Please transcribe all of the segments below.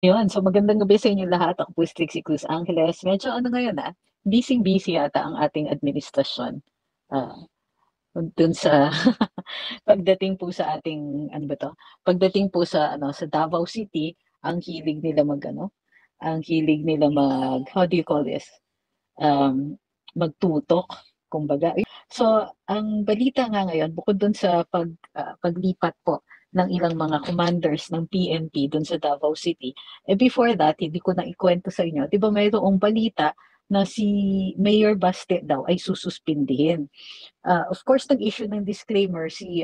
Yun, so magandang gabi sa inyo lahat. Ako po si Trixie Cruz Angeles. Medyo ano ngayon busy-busy yata ang ating administrasyon. Ah, dun sa pagdating po sa ating ano ba 'to, pagdating po sa sa Davao City, ang hilig nila ang hilig nila how do you call this? Um, Magtutok kumbaga. So, ang balita nga ngayon bukod dun sa paglipat po ng ilang mga commanders ng PNP dun sa Davao City, before that hindi ko na ikuwento sa inyo, 'di ba mayroong balita na si Mayor Baste daw ay sususpindihin. Of course nag-issue ng disclaimer si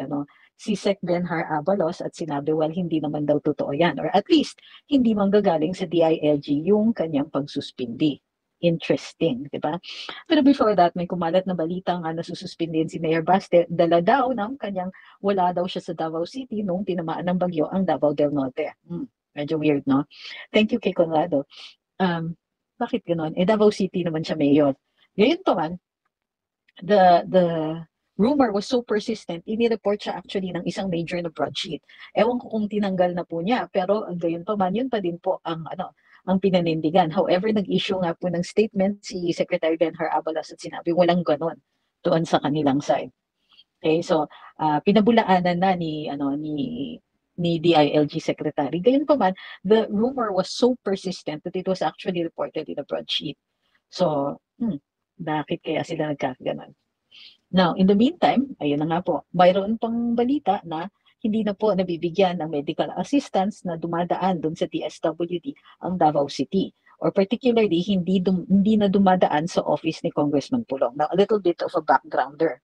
Sec. Benhar Abalos at sinabi, well, hindi naman daw totoo 'yan or at least hindi manggagaling sa DILG yung kanyang pagsuspindi. Interesting, 'di ba? Pero before that, may kumalat na balita nga na sususpindin si Mayor Baste, dala daw ng kanyang wala daw siya sa Davao City nung tinamaan ng bagyo ang Davao del Norte. Medyo weird, no? Thank you kay Conrado. Bakit gano'n? Davao City naman siya mayor. Ngayon pa man, the rumor was so persistent, inireport siya actually ng isang major na broadsheet. Ewan ko kung tinanggal na po niya, pero gayon pa man, yun pa din po ang pinanindigan. However, nag-issue nga po ng statement si Secretary Benhar Abalos at sinabi walang ganon doon sa kanilang side. Okay, so pinabulaanan na ni DILG Secretary. Gayon pa man, the rumor was so persistent that it was actually reported in a broadsheet. So, bakit kaya sila nagkakaganon? Now, in the meantime, ayun na nga po, mayroon pang balita na hindi na po nabibigyan ng medical assistance na dumadaan dun sa DSWD ang Davao City. Or particularly, hindi na dumadaan sa office ni Congressman Pulong. Now, a little bit of a backgrounder.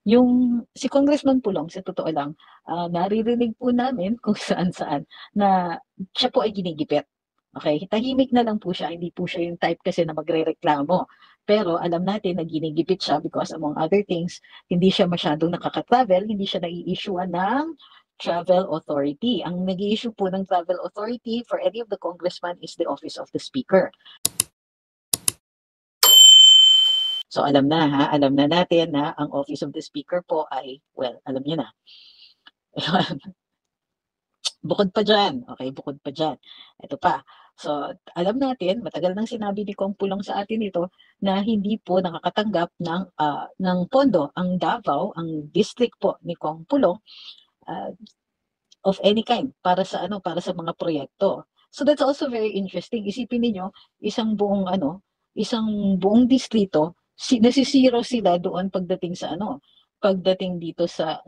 Yung si Congressman Pulong, sa totoo lang, naririnig po namin kung saan-saan na siya po ay ginigipit. Okay, tahimik na lang po siya, hindi po siya yung type kasi na magrereklamo. Pero alam natin na ginigipit siya because among other things, hindi siya masyadong nakaka-travel, hindi siya nai-issue ng travel authority. Ang nag-i-issue po ng travel authority for any of the congressman is the office of the speaker. So alam na natin na ang office of the speaker po ay, well, alam niyo na. Bukod pa dyan, okay, bukod pa dyan, ito pa. So, alam natin, matagal nang sinabi ni Kong Pulong sa atin ito na hindi po nakakatanggap ng pondo ang Davao, ang district po ni Kong Pulong, ah, of any kind para sa mga proyekto. So that's also very interesting. Isipin niyo isang buong distrito, nasisiro sila doon pagdating dito sa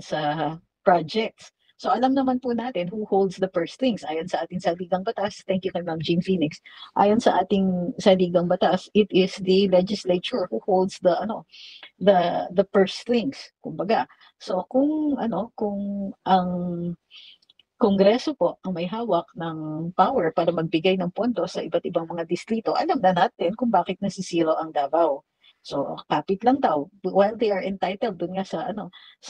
projects. So alam naman po natin who holds the purse strings. Ayon sa ating saligang batas, thank you kay Ma'am Jean Phoenix. Ayon sa ating saligang batas, it is the legislature who holds the purse strings, kumbaga. So kung ang Kongreso po ang may hawak ng power para magbigay ng pondo sa iba't ibang mga distrito, alam na natin kung bakit nasisiro ang Davao. So, kapit lang daw. While they are entitled dun nga sa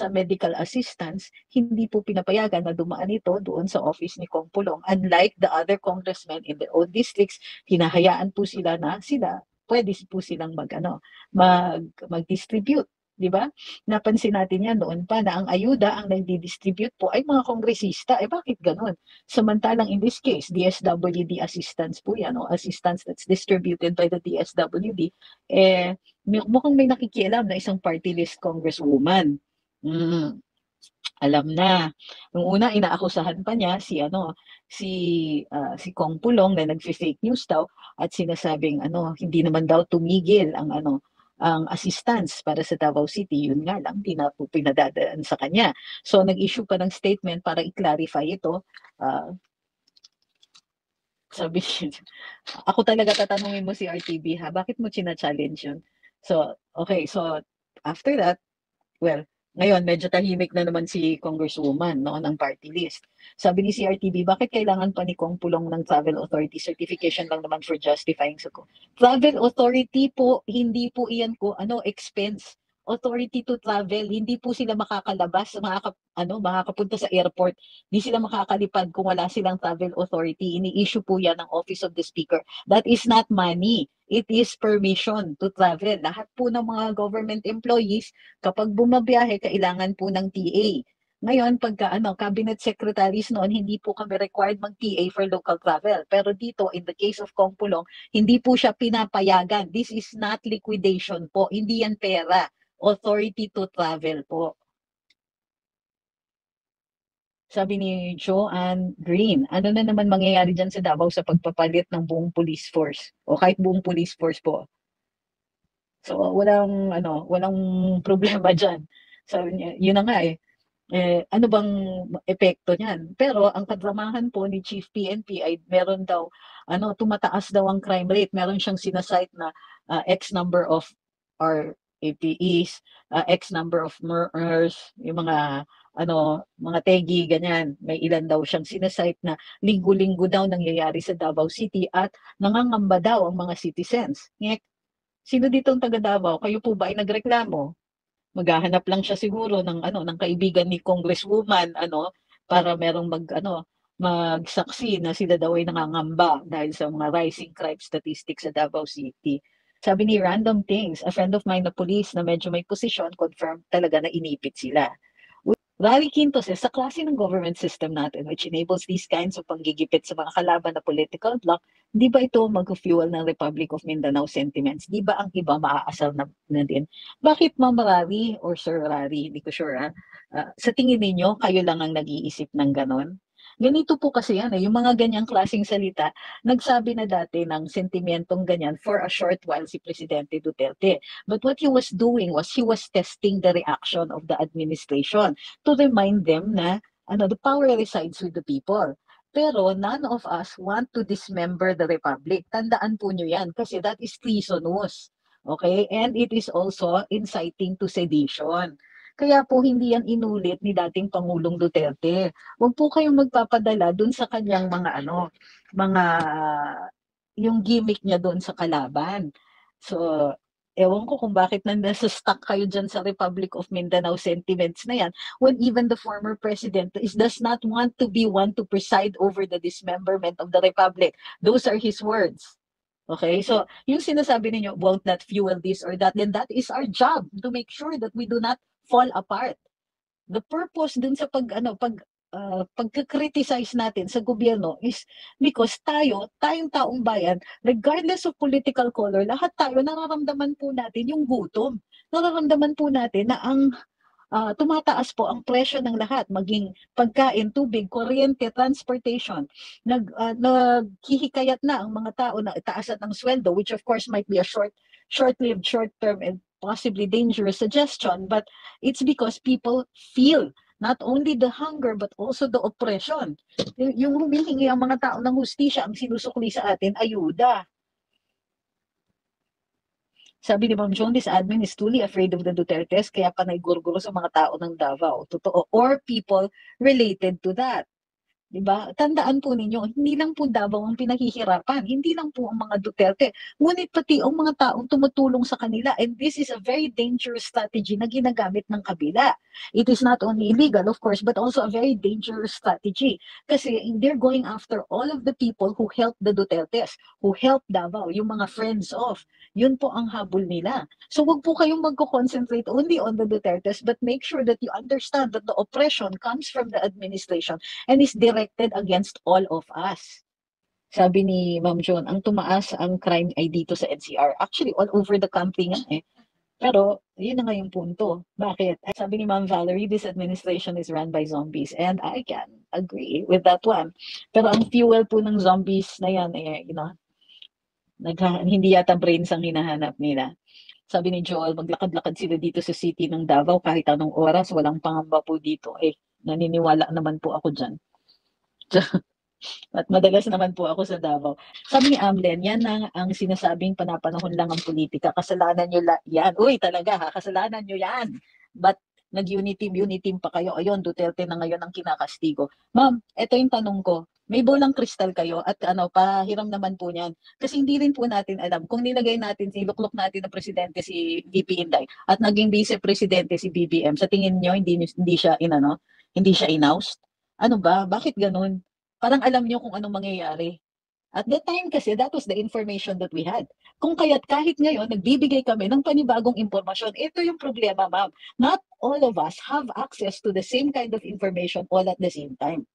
medical assistance, hindi po pinapayagan na dumaan ito doon sa office ni Kong Pulong. Unlike the other congressmen in their own districts, hinahayaan po sila na pwede po silang mag-distribute, di ba? Napansin natin yan noon pa na ang ayuda ang nagdi-distribute po ay mga kongresista. Bakit ganun? Samantalang in this case, DSWD assistance po yan o assistance that's distributed by the DSWD, mukhang may nakikialam na isang party list congresswoman. Mm, alam na. Nung una inaakusahan pa niya si Kong Pulong na nagfi-fake news daw at sinasabing hindi naman daw tumigil ang assistance para sa Davao City. Yun nga lang, di na po pinadadaan sa kanya. So nag-issue pa ng statement para i-clarify ito. Sabi niya, ako talaga tatanungin mo si RTB ha, bakit mo china-challenge yun? So, okay, so after that, well, ngayon medyo tahimik na naman si Congresswoman ng party list. Sabi ni CRTV, bakit kailangan pa ni Kong Pulong ng Travel Authority certification lang naman for justifying sa Travel Authority po, hindi po iyan expense. Authority to travel, hindi po sila makakalabas, makakapunta sa airport. Hindi sila makakalipad kung wala silang travel authority. Ini-issue po yan ng Office of the Speaker. That is not money. It is permission to travel. Lahat po ng mga government employees, kapag bumabiyahe, kailangan po ng TA. Ngayon, pagka cabinet secretaries noon, hindi po kami required mag-PA for local travel. Pero dito, in the case of Kong Pulong, hindi po siya pinapayagan. This is not liquidation po. Hindi yan pera. Authority to travel po. Sabi ni Joanne Green, ano na naman mangyayari dyan sa Davao sa pagpapalit ng buong police force? O kahit buong police force po. So, walang problema dyan. Sabi niya, yun na nga eh. Ano bang epekto niyan? Pero ang kadramahan po ni Chief PNP ay meron daw, tumataas daw ang crime rate. Meron siyang sinasite na X number of RAPEs, X number of murders, yung mga tegi, ganyan. May ilan daw siyang sinasite na linggo-linggo daw nangyayari sa Davao City at nangangamba daw ang mga citizens. Ngek, sino ditong taga Davao? Kayo po ba ay nagreklamo? Maghahanap lang siya siguro ng kaibigan ni Congresswoman para merong magsaksi na sila daw ay nangangamba dahil sa mga rising crime statistics sa Davao City. Sabi ni Random Things, a friend of mine na police na medyo may posisyon, confirmed talaga na inipit sila. Rally Quinto says, sa klase ng government system natin which enables these kinds of panggigipit sa mga kalaban na political bloc, di ba ito mag-fuel ng Republic of Mindanao sentiments? Di ba ang iba maaasar na din? Bakit Ma'am Rari or Sir Rari? Hindi ko sure sa tingin ninyo, kayo lang ang nag-iisip ng ganon? Ganito po kasi yan yung mga ganyang klaseng salita, nagsabi na dati ng sentimentong ganyan for a short while si Presidente Duterte. But what he was doing was he was testing the reaction of the administration to remind them na the power resides with the people. Pero none of us want to dismember the republic. Tandaan po nyo yan kasi that is treasonous. Okay? And it is also inciting to sedition. Kaya po hindi yan inulit ni dating Pangulong Duterte. Huwag po kayong magpapadala dun sa kanyang mga yung gimmick niya doon sa kalaban. So, ewan ko kung bakit nasa stuck kayo dyan sa Republic of Mindanao sentiments na yan when even the former president does not want to be one to preside over the dismemberment of the Republic. Those are his words. Okay? So, yung sinasabi ninyo, won't that fuel this or that, then that is our job to make sure that we do not fall apart. The purpose dun sa pagka-criticize natin sa gobyerno is because tayong taong bayan, regardless of political color, lahat tayo nararamdaman po natin yung gutom. Nararamdaman po natin na ang tumataas po ang presyo ng lahat, maging pagkain, tubig, kuryente, transportation. Naghihikayat na ang mga tao na itaasan ng sweldo, which of course might be a short-lived, short-term, and possibly dangerous suggestion, but it's because people feel not only the hunger but also the oppression. Yung humihingi ang mga tao ng hustisya, ang sinusukli sa atin, ayuda. Sabi ni Ma'am Joan, this admin is truly afraid of the Dutertes, kaya panay gurguro sa mga tao ng Davao. Totoo. Or people related to that. Diba? Tandaan po ninyo, hindi lang po Davao ang pinahihirapan, hindi lang po ang mga Duterte, ngunit pati ang mga taong tumutulong sa kanila. And this is a very dangerous strategy na ginagamit ng kabila. It is not only illegal, of course, but also a very dangerous strategy. Kasi they're going after all of the people who helped the Dutertes, who helped Davao, yung mga friends of. Yun po ang habol nila. So wag po kayong magko-concentrate only on the Dutertes, but make sure that you understand that the oppression comes from the administration and is directed against all of us. Sabi ni Ma'am Joan, ang tumaas ang crime ay dito sa NCR. Actually, all over the country nga eh. Pero, yun na nga yung punto. Bakit? Sabi ni Ma'am Valerie, this administration is run by zombies. And I can agree with that one. Pero ang fuel po ng zombies na yan, hindi yata brains ang hinahanap nila. Sabi ni Joel, maglakad-lakad sila dito sa city ng Davao kahit anong oras, walang pangamba po dito. Naniniwala naman po ako dyan. At madalas naman po ako sa Davao. Sabi ni Amlen, yan ang sinasabing panapanahon lang ang politika. Kasalanan nyo yan. Uy, talaga ha, kasalanan nyo yan. But nag-unity team pa kayo. Ayun, Duterte na ngayon ang kinakastigo. Ma'am, ito yung tanong ko. May bolang kristal kayo at pahiram naman po niyan. Kasi hindi rin po natin alam kung nilagay natin, iluklok natin na presidente si VP Inday at naging vice presidente si BBM. Sa tingin niyo hindi siya hindi siya in-oust? Ano ba? Bakit ganun? Parang alam niyo kung anong mangyayari. At that time kasi, that was the information that we had. Kung kaya't kahit ngayon, nagbibigay kami ng panibagong impormasyon. Ito yung problema, ma'am. Not all of us have access to the same kind of information all at the same time.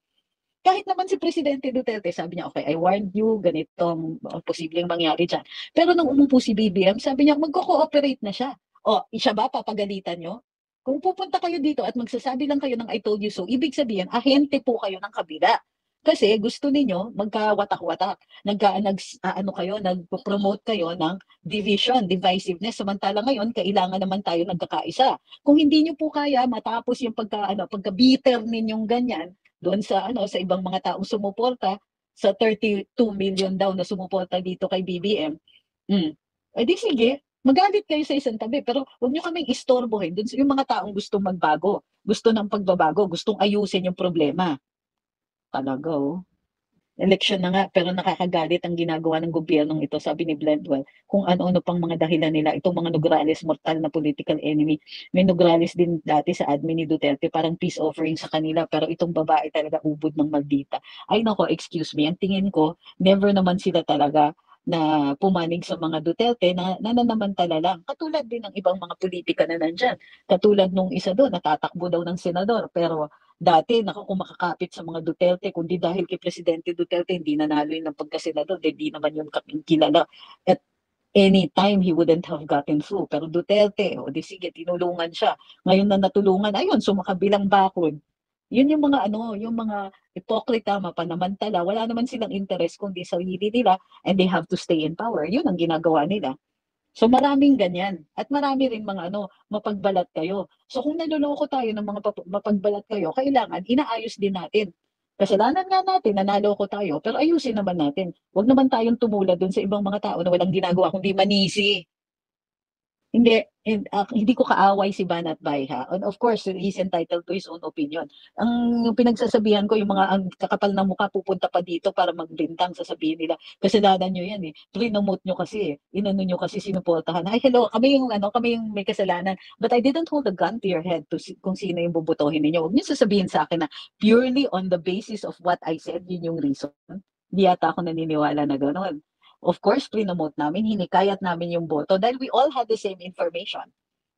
Kahit naman si Presidente Duterte, sabi niya, okay, I warned you, ganitong posibleng mangyari dyan. Pero nung umupo si BBM, sabi niya, magko-cooperate na siya. O, siya ba, papagalitan nyo? Kung pupunta kayo dito at magsasabi lang kayo ng I told you so, ibig sabihin, ahente po kayo ng kabila. Kasi gusto ninyo magkawatak-watak. Ano kayo, nag-promote kayo ng division, divisiveness. Samantala ngayon, kailangan naman tayo nagkakaisa. Kung hindi nyo po kaya matapos yung pagka-bitter ninyong ganyan, doon sa ibang mga taong sumuporta sa 32 million daw na sumuporta dito kay BBM. Eh di sige, magalit kayo sa isang tabi, pero huwag niyo kaming istorbohin dun sa yung mga taong gustong magbago, gusto ng pagbabago, gustong ayusin yung problema. Talaga, oh. Eleksyon na nga, pero nakakagalit ang ginagawa ng gobyernong ito, sabi ni Blendwell. Kung ano-ano pang mga dahilan nila, itong mga Nograles, mortal na political enemy. May Nograles din dati sa admin ni Duterte, parang peace offering sa kanila, pero itong babae talaga ubod ng maldita. Ay nako, excuse me, ang tingin ko, never naman sila talaga na pumanig sa mga Duterte na nananamantala lang. Katulad din ng ibang mga politika na nandyan. Katulad nung isa doon, natatakbo daw ng senador, pero dati, naku, kung makakapit sa mga Duterte, kundi dahil kay Presidente Duterte, hindi nanalo yun ng pagkasenador, hindi naman yun kilala. At any time, he wouldn't have gotten through. Pero Duterte, o di sige, tinulungan siya. Ngayon na natulungan, ayun, sumakabilang bakod. Yun yung mga hipokrita, mapanamantala, wala naman silang interest kundi sa sarili nila and they have to stay in power. Yun ang ginagawa nila. So maraming ganyan. At marami rin mga mapagbalat kayo. So kung naloloko tayo ng mga mapagbalat kayo, kailangan inaayos din natin. Kasalanan nga natin, nanaloko tayo, pero ayusin naman natin. Huwag naman tayong tumulad dun sa ibang mga tao na walang ginagawa kundi manisi. Hindi ko kaaway si Banat Bay, ha. And of course, he's entitled to his own opinion. Yung pinagsasabihan ko, yung mga ang kakapal na mukha pupunta pa dito para magbintang, sasabihin nila, kasalanan nyo yan eh. Prinomote nyo kasi eh. Inano nyo kasi sinuportahan. Ay, hello, kami yung may kasalanan. But I didn't hold a gun to your head kung sino yung bubutohin ninyo. Huwag nyo sasabihin sa akin na purely on the basis of what I said, yun yung reason. Hindi yata ako naniniwala na gano'n. Of course, prinomote namin, hinikayat namin yung boto dahil we all had the same information.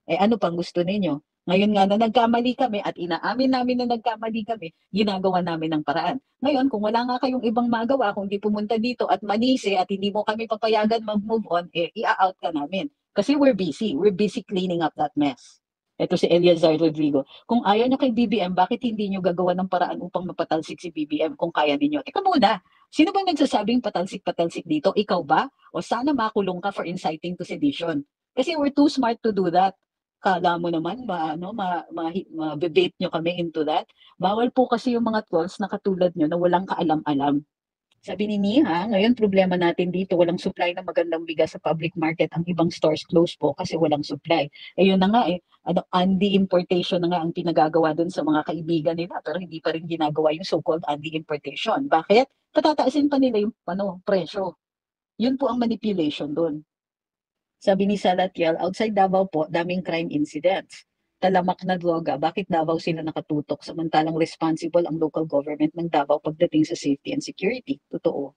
Eh ano pang gusto ninyo? Ngayon nga na nagkamali kami at inaamin namin na nagkamali kami, ginagawa namin ng paraan. Ngayon, kung wala nga kayong ibang magawa, kung di pumunta dito at manisi at hindi mo kami papayagan mag-move on, i-out ka namin. Kasi we're busy. We're busy cleaning up that mess. Ito si Eliazar Rodrigo. Kung ayaw nyo kay BBM, bakit hindi nyo gagawa ng paraan upang mapatalsik si BBM kung kaya ninyo? Teka muna, sino bang nagsasabing patalsik-patalsik dito? Ikaw ba? O sana makulong ka for inciting to sedition? Kasi we're too smart to do that. Kala mo naman, ma-bait nyo kami into that. Bawal po kasi yung mga trolls na katulad nyo na walang kaalam-alam. Sabi ni Nia, ngayon problema natin dito, walang supply ng magandang bigas sa public market. Ang ibang stores close po kasi walang supply. Eh yun na nga anti-importation na nga ang pinagagawa dun sa mga kaibigan nila pero hindi pa rin ginagawa yung so-called anti-importation. Bakit? Patataasin pa nila yung presyo. Yun po ang manipulation dun. Sabi ni Salatiel, outside Davao po, daming crime incidents. Talamak na droga, bakit Davao sila nakatutok samantalang responsible ang local government ng Davao pagdating sa safety and security? Totoo.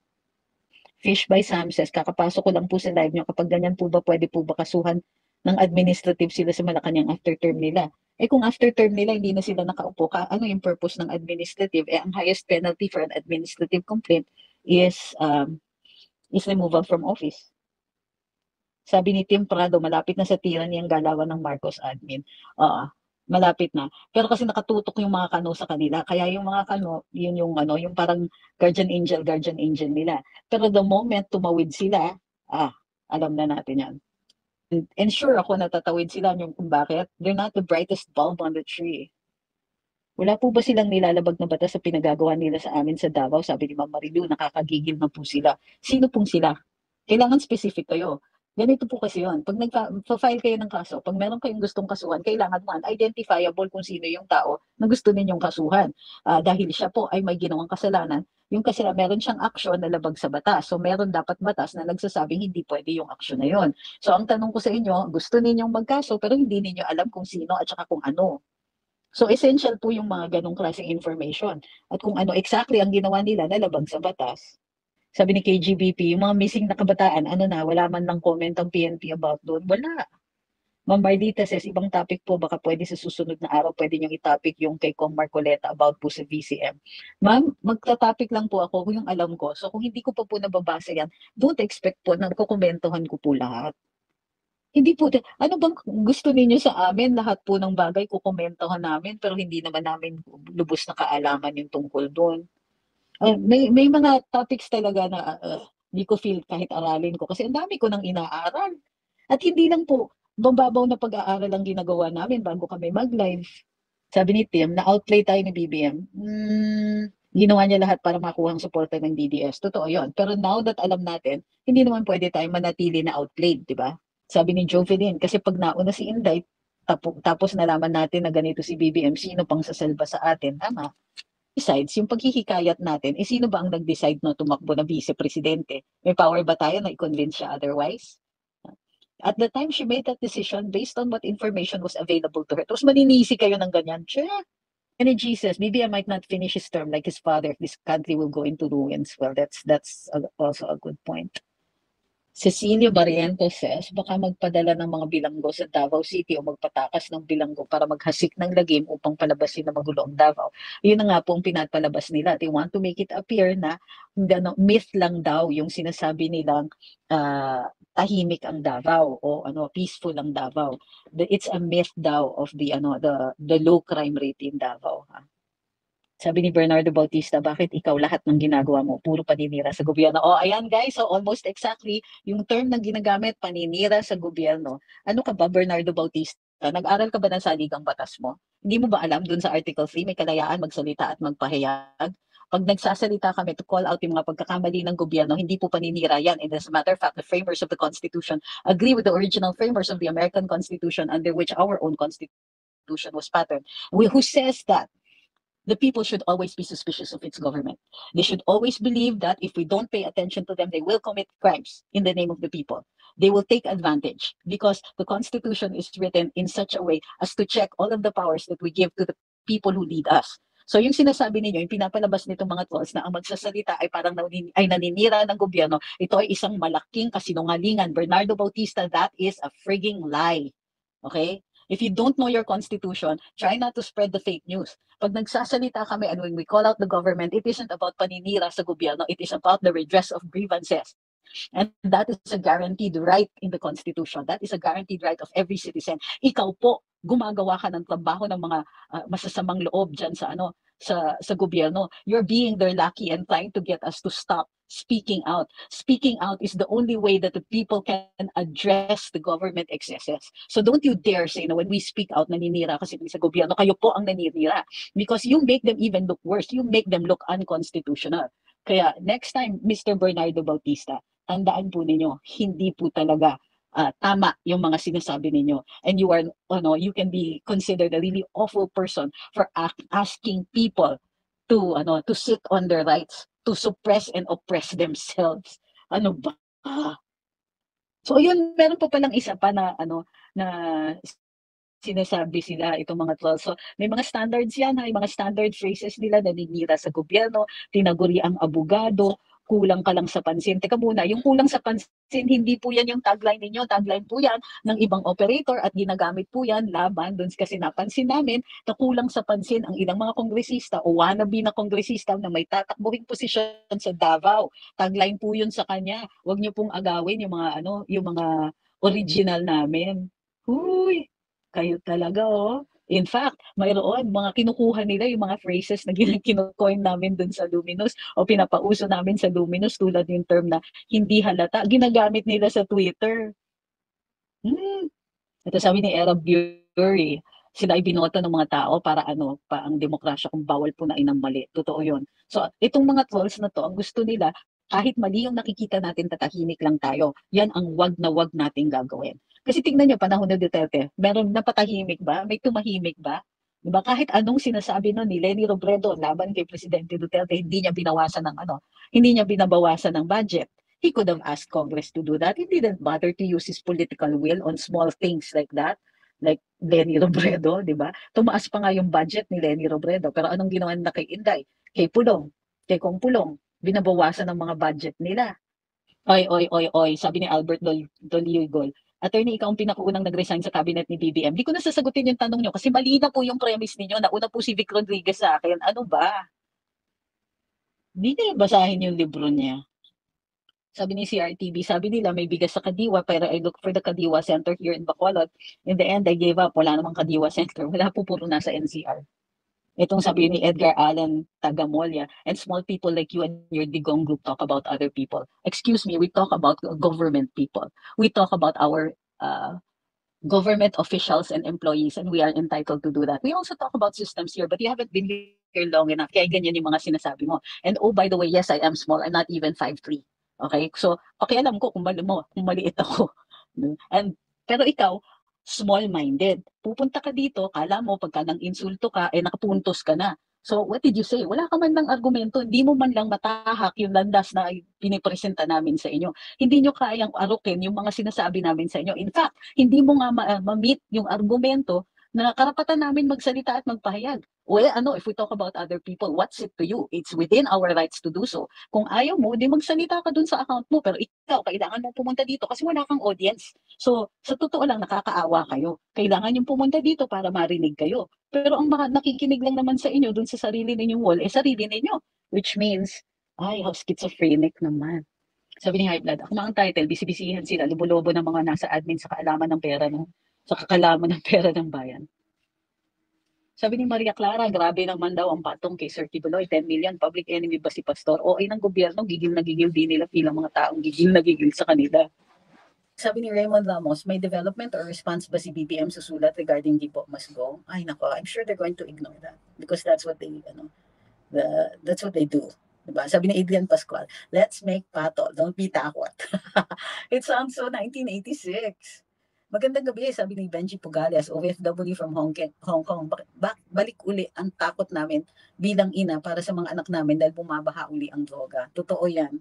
Fish by Sam says, kakapasok ko lang po sa live nyo, kapag ganyan po ba, pwede po ba kasuhan ng administrative sila sa Malacanang after term nila? Eh kung after term nila, hindi na sila nakaupo, ano yung purpose ng administrative? Eh ang highest penalty for an administrative complaint is removal from office. Sabi ni Tim Prado, malapit na sa tira niyang galawan ng Marcos admin. Malapit na. Pero kasi nakatutok yung mga kano sa kanila. Kaya yung mga kano, yun yung parang guardian angel nila. Pero the moment tumawid sila, alam na natin yan. And sure ako natatawid sila yung kung bakit. They're not the brightest bulb on the tree. Wala po ba silang nilalabag na batas sa pinagagawa nila sa amin sa Davao? Sabi ni Ma'am Marilu, nakakagigil na po sila. Sino pong sila? Kailangan specific kayo. Ganito po kasi yun. Pag nagpa-file kayo ng kaso, pag meron kayong gustong kasuhan, kailangan man identifiable kung sino yung tao na gusto ninyong kasuhan. Dahil siya po ay may ginawang kasalanan, yung kasalanan, meron siyang aksyon na labag sa batas. So meron dapat batas na nagsasabing hindi pwede yung aksyon na yun. So ang tanong ko sa inyo, gusto ninyong magkaso pero hindi ninyo alam kung sino at saka kung ano. So essential po yung mga ganong klaseng information. At kung ano exactly ang ginawa nila na labag sa batas. Sabi ni KGBP, yung mga missing na kabataan, ano na, wala man lang comment ang PNP about doon. Wala. Ma'am Mardita says, ibang topic po, baka pwede sa susunod na araw, pwede niyong i-topic yung kay Kong Marcoleta about po sa VCM. Ma'am, magta-topic lang po ako kung yung alam ko. So kung hindi ko pa po nababasa yan, don't expect po na kukomentuhan ko po lahat. Hindi po, ano bang gusto ninyo sa amin? Lahat po ng bagay kukomentuhan namin, pero hindi naman namin lubos na kaalaman yung tungkol doon. May mga topics talaga na hindi ko feel kahit aralin ko kasi ang dami ko nang inaaral. At hindi lang po, mababaw na pag-aaral ang ginagawa namin bago kami mag-live. Sabi ni Tim, na-outplay tayo ni BBM. Ginawa niya lahat para makuha ang suporta ng DDS. Totoo yon. Pero now that alam natin, hindi naman pwede tayo manatili na outplayed, di ba? Sabi ni Jovelyn, kasi pag nauna si Inday, tapos nalaman natin na ganito si BBM, sino pang sasalba sa atin? Tama. Besides, yung paghihikayat natin, sino ba ang nag-decide na tumakbo na vice-presidente? May power ba tayo na i-convince siya otherwise? At the time she made that decision based on what information was available to her. Tapos maninisi kayo ng ganyan. Siya. And then Jesus, maybe I might not finish his term like his father if this country will go into ruins. Well, that's also a good point. Cecilio Barrientos says, baka magpadala ng mga bilanggo sa Davao City o magpatakas ng bilanggo para maghasik ng lagim upang palabasin na magulo ang Davao. Yun na nga po ang pinapalabas nila. They want to make it appear na myth lang daw yung sinasabi nilang tahimik ang Davao o peaceful ang Davao. It's a myth daw of the low crime rate in Davao. Ha? Sabi ni Bernardo Bautista, bakit ikaw lahat ng ginagawa mo, puro paninira sa gobyerno? Oh, ayan guys, so almost exactly yung term na ginagamit, paninira sa gobyerno. Ano ka ba, Bernardo Bautista? Nag-aral ka ba ng saligang batas mo? Hindi mo ba alam dun sa Article 3, may kalayaan magsalita at magpahayag? Pag nagsasalita kami to call out yung mga pagkakamali ng gobyerno, hindi po paninira yan. And as a matter of fact, the framers of the Constitution agree with the original framers of the American Constitution under which our own Constitution was patterned. Who says that the people should always be suspicious of its government. They should always believe that if we don't pay attention to them, they will commit crimes in the name of the people. They will take advantage because the Constitution is written in such a way as to check all of the powers that we give to the people who lead us. So yung sinasabi ninyo, yung pinapalabas nitong mga trolls na ang magsasalita ay parang naninira ng gobyerno, ito ay isang malaking kasinungalingan. Bernardo Bautista, that is a frigging lie. Okay? If you don't know your constitution, try not to spread the fake news. Pag nagsasalita kami and when we call out the government, it isn't about paninira sa gobyerno, it is about the redress of grievances. And that is a guaranteed right in the Constitution. That is a guaranteed right of every citizen. Ikaw po, gumagawa ka ng trabaho ng mga masasamang loob dyan sa gobyerno. You're being their lucky and trying to get us to stop speaking out. Speaking out is the only way that the people can address the government excesses. So don't you dare say na when we speak out, naninira kasi sa gobyerno, kayo po ang naninira. Because you make them even look worse. You make them look unconstitutional. Kaya next time, Mr. Bernardo Bautista, tandaan po ninyo, hindi po talaga tama yung mga sinasabi ninyo. And you can be considered a really awful person for asking people to sit on their rights, to suppress and oppress themselves. Ano ba? So yun, meron pa palang isa pa na sinasabi sila itong mga trolls. So may mga standards yan, may mga standard phrases nila, naninira sa gobyerno, tinaguri ang abogado, kulang ka lang sa pansin. Teka muna, yung kulang sa pansin, hindi po yan yung tagline ninyo. Tagline po yan ng ibang operator at ginagamit po yan laban doon kasi napansin namin na kulang sa pansin ang ilang mga kongresista o wannabe na kongresista na may tatakbuhing posisyon sa Davao. Tagline po yun sa kanya. Huwag niyo pong agawin yung mga original namin. Huy, kayo talaga, oh. In fact, mayroon mga kinukuha nila yung mga phrases na kinukoin namin dun sa Luminous o pinapauso namin sa Luminous tulad yung term na hindi halata. Ginagamit nila sa Twitter. Ito sabi ni Era Bury, sila ay binoto ng mga tao para pa ang demokrasya kung bawal po na inang mali. Totoo yun. So, itong mga trolls na to, ang gusto nila, kahit mali yung nakikita natin, tatahimik lang tayo. Yan ang wag na wag nating gagawin. Kasi tingnan nyo, panahon ni Duterte, meron napatahimik ba? May tumahimik ba? Diba? Kahit anong sinasabi ni Leni Robredo laban kay Presidente Duterte, hindi niya binawasan hindi niya binabawasan ng budget. He could have asked Congress to do that. He didn't bother to use his political will on small things like that. Like Leni Robredo, di ba? Tumaas pa nga yung budget ni Leni Robredo. Pero anong ginawa na kay Inday? Kay Pulong, kay Kong Pulong. binabawasan ng mga budget nila. Oy, oy, oy, oy, sabi ni Albert Doligol, "Attorney, ikaw ang pinakaunang nag-resign sa cabinet ni BBM." Di ko na sasagutin yung tanong niyo kasi mali na po yung premise ninyo. Nauna po si Vic Rodriguez sa akin. Ano ba? Di niyo basahin yung libro niya. Sabi ni CRTV, sabi nila may bigas sa Kadiwa pero I look for the Kadiwa Center here in Bacolod. In the end, I gave up. Wala namang Kadiwa Center. Wala po, puro nasa NCR. Itong sabi ni Edgar Allan Tagamolya, and small people like you and your Digong group talk about other people. Excuse me, we talk about government people. We talk about our government officials and employees, and we are entitled to do that. We also talk about systems here, but you haven't been here long enough. Kaya ganyan yung mga sinasabi mo. And oh, by the way, yes, I am small. I'm not even 5'3". Okay? So, okay, alam ko kung maliit ako. And, pero ikaw, small-minded. Pupunta ka dito, kala mo pagka nang insulto ka, eh nakapuntos ka na. So, what did you say? Wala ka man lang argumento, hindi mo man lang matahak yung landas na pinipresenta namin sa inyo. Hindi nyo kayang arukin yung mga sinasabi namin sa inyo. In fact, hindi mo nga ma-meet yung argumento na karapatan namin magsalita at magpahayag. Well, ano, if we talk about other people, what's it to you? It's within our rights to do so. Kung ayaw mo, di magsalita ka dun sa account mo. Pero ikaw, kailangan mong pumunta dito kasi wala kang audience. So, sa totoo lang, nakakaawa kayo. Kailangan yung pumunta dito para marinig kayo. Pero ang mga nakikinig lang naman sa inyo dun sa sarili ninyong wall, eh sarili ninyo. Which means, ay, how schizophrenic naman. Sabi ni High Blood, ako ang title, bisibisihan sila, lubo-lobo ng mga nasa admin sa kaalaman ng pera ng sa kakalaman ng pera ng bayan. Sabi ni Maria Clara, grabe naman daw ang patong kay Sir Tibuloy, 10 million, public enemy ba si Pastor? O ay ng gobyerno, gigil na gigil din nila bilang mga taong gigil na gigil sa kanila. Sabi ni Raymond Ramos, may development or response ba si BBM susulat regarding Gipo must go? Ay nako, I'm sure they're going to ignore that because that's what they, that's what they do. Diba? Sabi ni Adrian Pascual, let's make pato, don't be takot. It sounds so 1986. Magandang gabi, sabi ni Benji Pugalias, OFW from Hong Kong. Balik uli ang takot namin bilang ina para sa mga anak namin dahil bumabaha uli ang droga. Totoo yan.